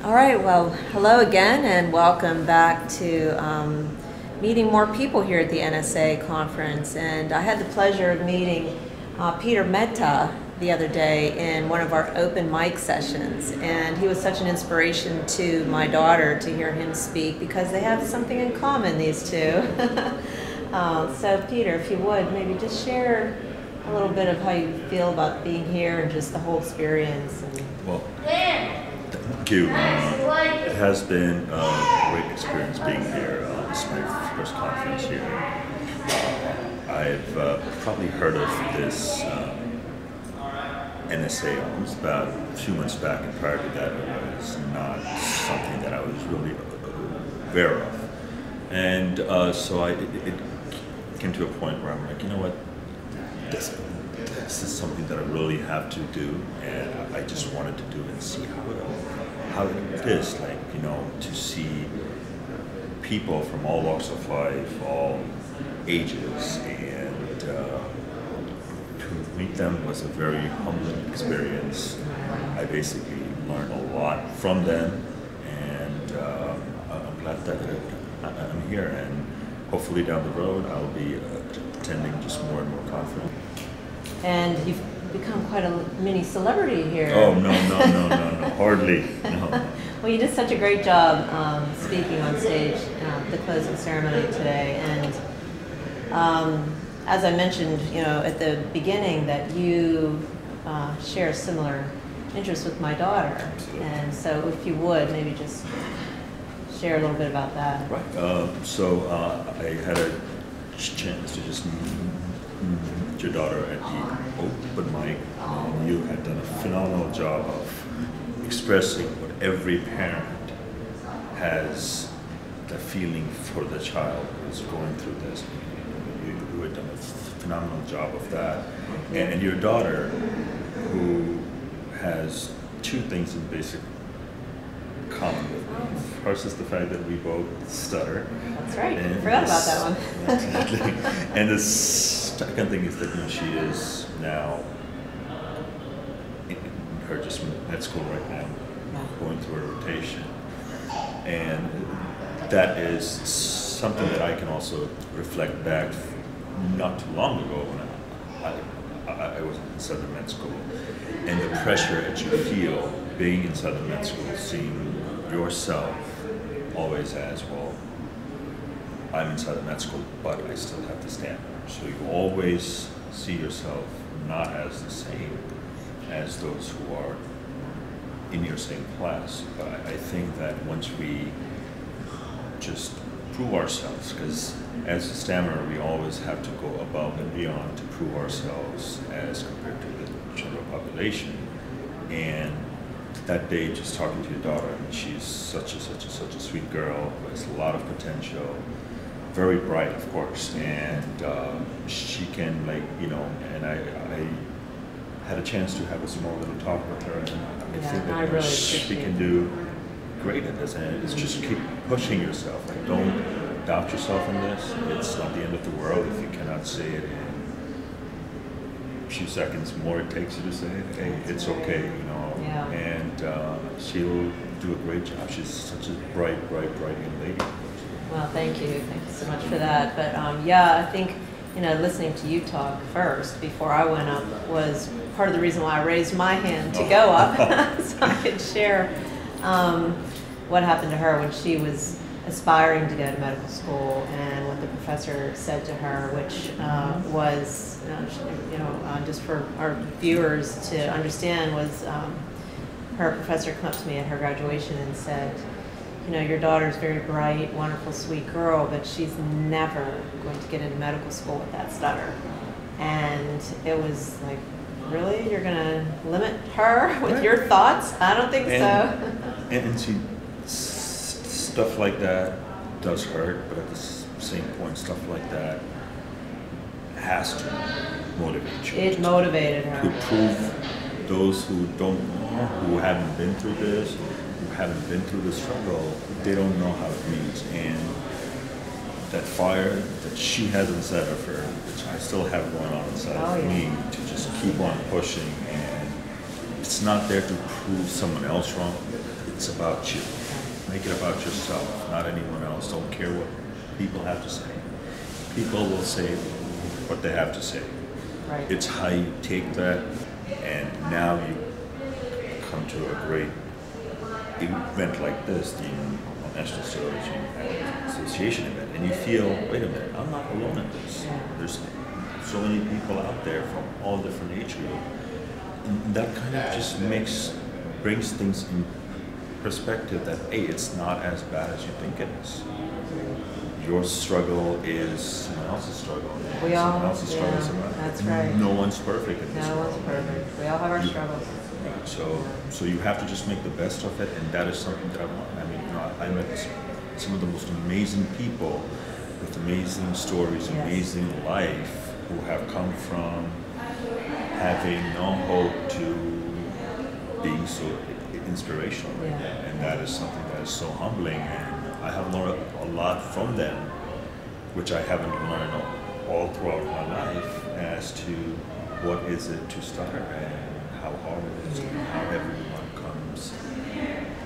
All right, well, hello again and welcome back to meeting more people here at the NSA conference. And I had the pleasure of meeting Peter Mehta the other day in one of our open mic sessions. And he was such an inspiration to my daughter to hear him speak because they have something in common, these two. So Peter, if you would, maybe just share a little bit of how you feel about being here and just the whole experience. Well, thank you. It has been a great experience being here. This is my first conference here. I've probably heard of this NSA almost about a few months back, and prior to that it was not something that I was really aware of. And so it came to a point where I'm like, you know what, this is something that I really have to do, and I just wanted to do it and see how it is, like, you know, to see people from all walks of life, all ages, and to meet them was a very humbling experience. I basically learned a lot from them, and I'm glad that I'm here, and hopefully down the road I'll be attending just more and more conferences. And you've become quite a mini celebrity here. Oh, no, hardly, no. Well, you did such a great job speaking on stage at the closing ceremony today. And as I mentioned, you know, at the beginning, that you share similar interests with my daughter. Absolutely. And so if you would, maybe just share a little bit about that. Right. So I had a chance to just meet your daughter at the open mic, and you had done a phenomenal job of expressing what every parent has, the feeling for the child who's going through this. You had done a phenomenal job of that. And your daughter, who has two things in basic common with me. First is the fact that we both stutter. That's right. I forgot about that one. Exactly. And the second thing is that, you know, she is now in her just med school right now, going through a rotation, and that is something that I can also reflect back not too long ago when I was in Southern Med School, and the pressure that you feel being in Southern Med School, seeing yourself always as, well, I'm in Southern Med School, but I still have the stammer. So you always see yourself not as the same as those who are in your same class. But I think that once we just prove ourselves, because as a stammerer, we always have to go above and beyond to prove ourselves as compared to the general population. And that day, just talking to your daughter, I mean, she's such a sweet girl who has a lot of potential, very bright, of course, and she can, like, you know, and I had a chance to have a small little talk with her, and I think that really she can do great at this, and it's just keep pushing yourself. Like, don't doubt yourself in this. It's not the end of the world if you cannot say it in a few seconds more it takes you to say it. Hey, it's okay, you know. Yeah. And she'll do a great job. She's such a bright young lady. Well, thank you so much for that. But yeah, I think, you know, listening to you talk first before I went up was part of the reason why I raised my hand to go up, so I could share what happened to her when she was aspiring to go to medical school, and what the professor said to her, which was, you know, just for our viewers to understand, was her professor came up to me at her graduation and said, you know, your daughter's very bright, wonderful, sweet girl, but she's never going to get into medical school with that stutter. And it was like, really? You're going to limit her with your thoughts? I don't think so. And see, stuff like that does hurt, but at the same point, stuff like that has to motivate you. It motivated her. To prove those who don't know, who haven't been through this, who haven't been through the struggle, they don't know how it means. And that fire that she has inside of her, which I still have going on inside of me, to just keep on pushing. And it's not there to prove someone else wrong. It's about you. Make it about yourself, not anyone else. Don't care what people have to say. People will say what they have to say. Right. It's how you take that, and now you come to a great event like this, the National Stutters Association event, and you feel, wait a minute, I'm not alone in this. There's so many people out there from all different age groups. And that kind of just brings things in perspective that, hey, it's not as bad as you think it is. Your struggle is someone else's struggle. We all, someone else's struggle is someone else's. That's right. No one's perfect in this No world. one's perfect. We all have our struggles. Right. So you have to just make the best of it, and that is something that I want. I mean, I met some of the most amazing people with amazing stories, amazing life, who have come from having no hope to being so inspirational right now. And that is something that is so humbling, and I have learned a lot from them, which I haven't learned all throughout my life, as to what is it to stutter and how hard it is, and how everyone comes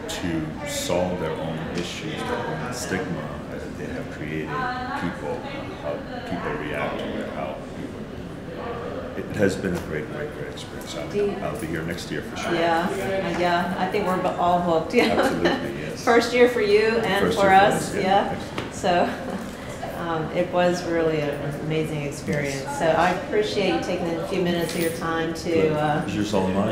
to solve their own issues, their own stigma that they have created, people, how people react to it, how people. It has been a great experience. I'll be here next year for sure. Yeah. I think we're all hooked. Yeah. Absolutely, yes. First year for you and for us. Yeah. So it was really an amazing experience. So I appreciate you taking a few minutes of your time to. Yours all mine.